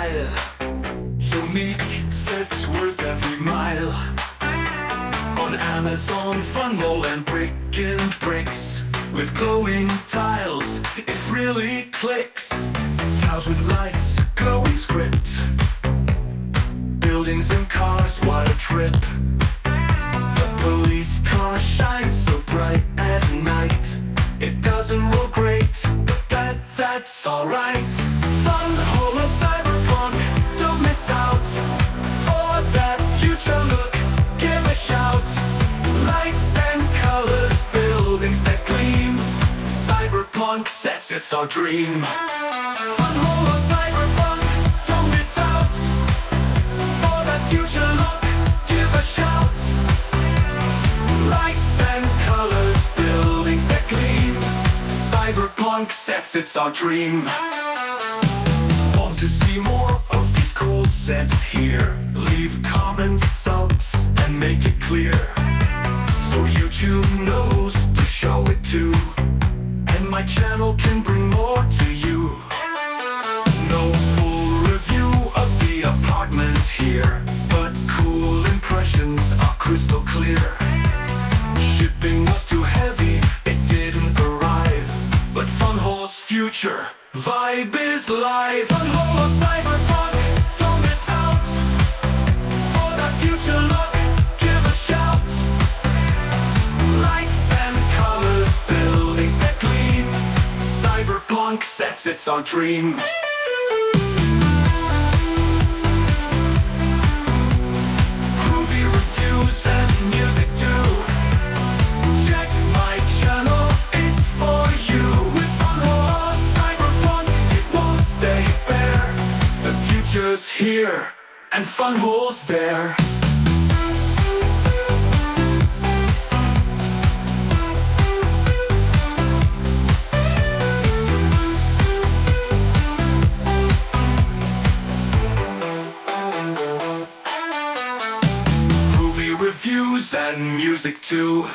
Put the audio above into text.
style. Unique, sets worth every mile. On Amazon, Funwhole and Brick and Bricks. With glowing tiles, it really clicks. Tiles with lights, glowing script. Buildings and cars, what a trip. The police car shines so bright at night. It doesn't roll great, but that's alright. Funwhole or Cyberpunk, don't miss out. For that future look, give a shout. Lights and colors, buildings that gleam. Cyberpunk sets, it's our dream. Funwhole or Cyberpunk, don't miss out. For that future look, give a shout. Lights and colors, buildings that gleam. Cyberpunk sets, it's our dream. Want to see more of these cool sets here? Leave comments, subs, and make it clear, so YouTube knows to show it to, and my channel can bring more to you. No full review of the apartment here, but cool impressions are crystal clear. Shipping was too heavy, it didn't arrive, but Funwhole's future vibe is live. Funwhole or Cyberpunk, don't miss out. For that future look, give a shout. Lights and colors, buildings that gleam. Cyberpunk sets, it's our dream. Groovy reviews and music too. Check my channel, it's for you. With Funwhole or Cyberpunk, it won't stay bare. The future's here, and Funwhole's there. Groovy reviews and music too.